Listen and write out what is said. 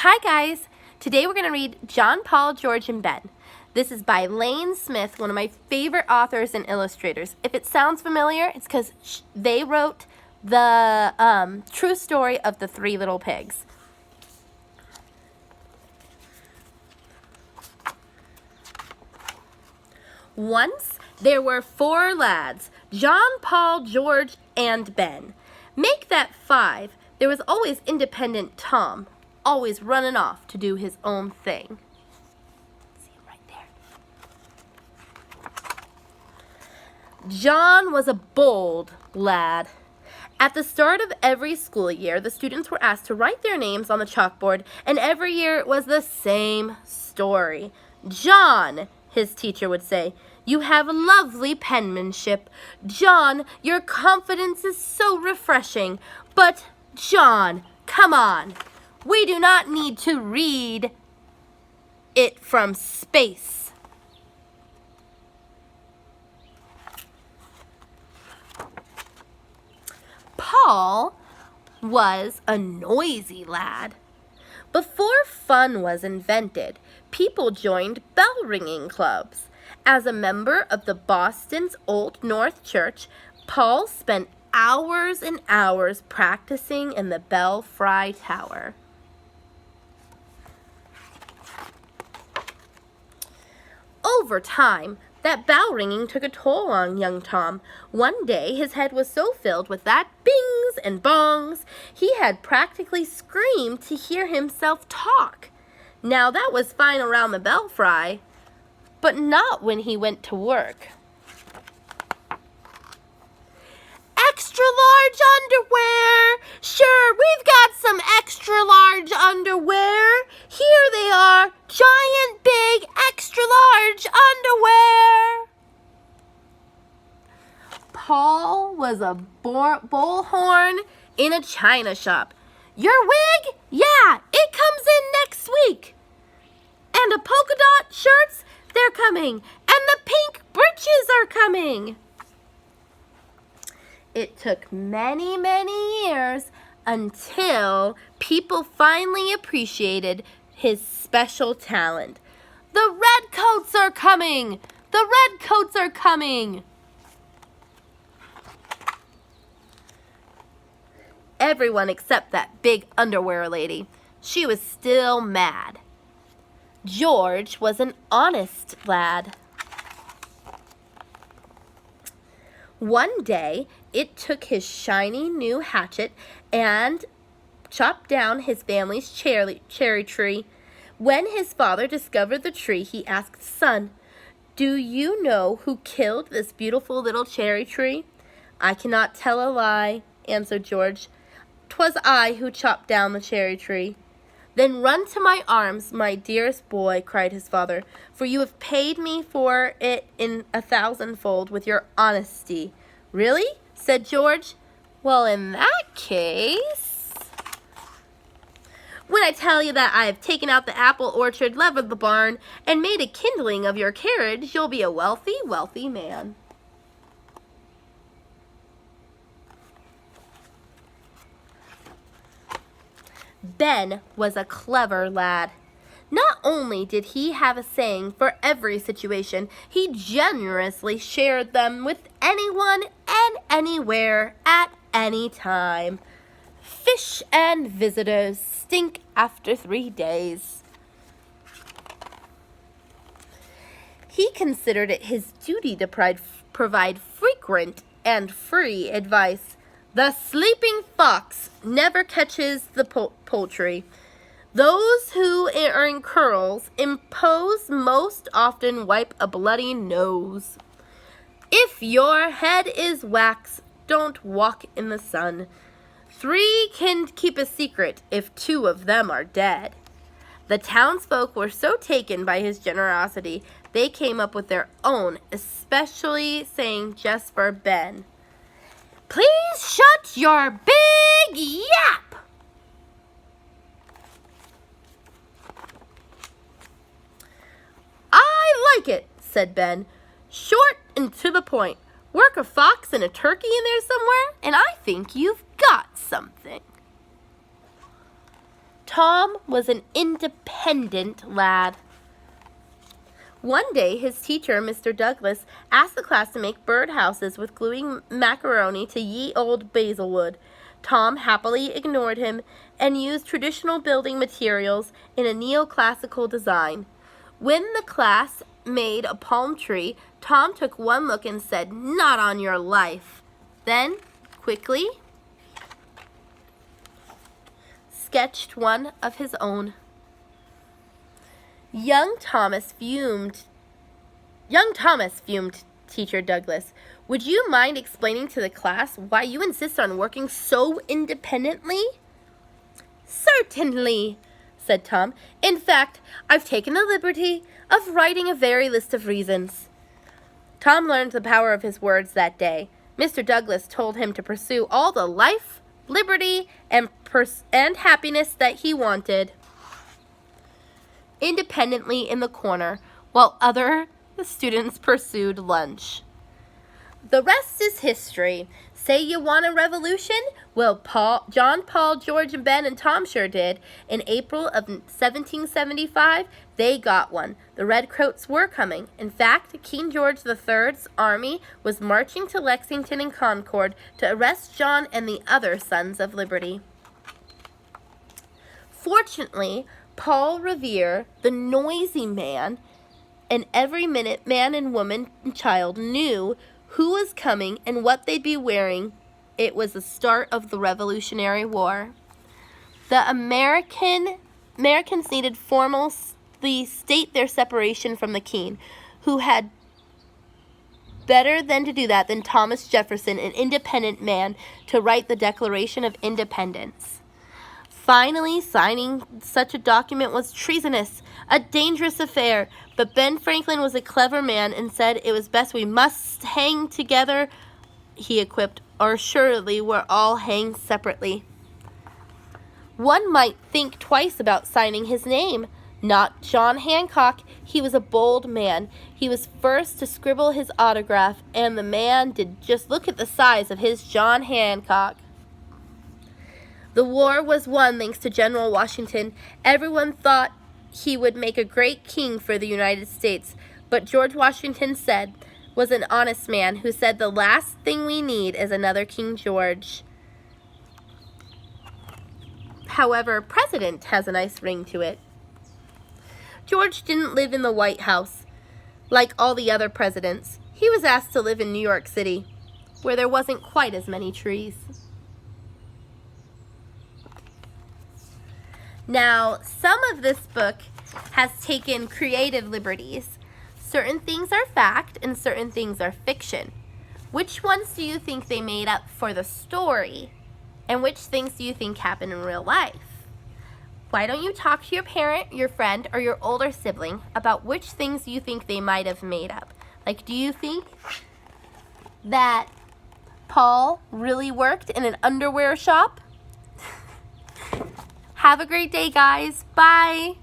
Hi guys! Today we're going to read John, Paul, George, and Ben. This is by Lane Smith, one of my favorite authors and illustrators. If it sounds familiar, it's because they wrote the true story of the Three Little Pigs. Once there were 4 lads, John, Paul, George, and Ben. Make that 5. There was always independent Tom, always running off to do his own thing. See him right there. John was a bold lad. At the start of every school year, the students were asked to write their names on the chalkboard, and every year it was the same story. John, his teacher would say, "You have lovely penmanship. John, your confidence is so refreshing. But, John, come on. We do not need to read it from space." Paul was a noisy lad. Before fun was invented, people joined bell-ringing clubs. As a member of the Boston's Old North Church, Paul spent hours and hours practicing in the Belfry Tower. Over time, that bell ringing took a toll on young Tom. One day, his head was so filled with that bings and bongs, he had practically screamed to hear himself talk. Now, that was fine around the belfry, but not when he went to work. "Extra large underwear! Sure, we've got some extra large underwear. Here they are, giant, big, extra large underwear." Paul was a bullhorn in a china shop. "Your wig? Yeah, it comes in next week. And the polka dot shirts, they're coming. And the pink breeches are coming." It took many, many years until people finally appreciated his special talent. "The red coats are coming! The red coats are coming!" Everyone except that big underwear lady. She was still mad. George was an honest lad. One day, it took his shiny new hatchet and chopped down his family's cherry tree. When his father discovered the tree, he asked, "Son, do you know who killed this beautiful little cherry tree?" "I cannot tell a lie," answered George. "'Twas I who chopped down the cherry tree." "Then run to my arms, my dearest boy," cried his father, "for you have paid me for it in 1,000-fold with your honesty." "Really?" said George. "Well, in that case, when I tell you that I have taken out the apple orchard, leveled the barn, and made a kindling of your carriage, you'll be a wealthy, wealthy man." Ben was a clever lad. Not only did he have a saying for every situation, he generously shared them with anyone and anywhere at any time. Fish and visitors stink after 3 days. He considered it his duty to provide frequent and free advice. "The sleeping fox never catches the poultry. Those who are in curls impose most often wipe a bloody nose. If your head is wax, don't walk in the sun. 3 can keep a secret if 2 of them are dead." The townsfolk were so taken by his generosity, they came up with their own, especially saying just for Ben. "Please shut your big yap!" "I like it," said Ben. "Short and to the point. Work a fox and a turkey in there somewhere, and I think you've got something." Tom was an independent lad. One day, his teacher, Mr. Douglas, asked the class to make birdhouses with gluing macaroni to ye old basilwood. Tom happily ignored him and used traditional building materials in a neoclassical design. When the class made a palm tree, Tom took one look and said, "Not on your life." Then, quickly, sketched one of his own. Young Thomas fumed, Teacher Douglas. "Would you mind explaining to the class why you insist on working so independently?" "Certainly," said Tom. "In fact, I've taken the liberty of writing a very list of reasons." Tom learned the power of his words that day. Mr. Douglas told him to pursue all the life, liberty, and happiness that he wanted independently in the corner, while other students pursued lunch. The rest is history. Say you want a revolution? Well, John, Paul, George, and Ben and Tom sure did. In April of 1775, they got one. The redcoats were coming. In fact, King George III's army was marching to Lexington and Concord to arrest John and the other Sons of Liberty. Fortunately, Paul Revere, the noisy man, and every minute man and woman and child knew who was coming and what they'd be wearing. It was the start of the Revolutionary War. The Americans needed formally state their separation from the king, who had better than to do that than Thomas Jefferson, an independent man, to write the Declaration of Independence. Finally, signing such a document was treasonous, a dangerous affair, but Ben Franklin was a clever man and said it was best we must hang together, he quipped, or surely we're all hanged separately. One might think twice about signing his name. Not John Hancock. He was a bold man. He was first to scribble his autograph, and the man did just look at the size of his John Hancock. The war was won thanks to General Washington. Everyone thought he would make a great king for the United States, but George Washington was an honest man who said the last thing we need is another King George. However, president has a nice ring to it. George didn't live in the White House like all the other presidents. He was asked to live in New York City, where there wasn't quite as many trees. Now, some of this book has taken creative liberties. Certain things are fact and certain things are fiction. Which ones do you think they made up for the story? And which things do you think happened in real life? Why don't you talk to your parent, your friend, or your older sibling about which things you think they might have made up? Like, do you think that Paul really worked in an underwear shop? Have a great day, guys. Bye.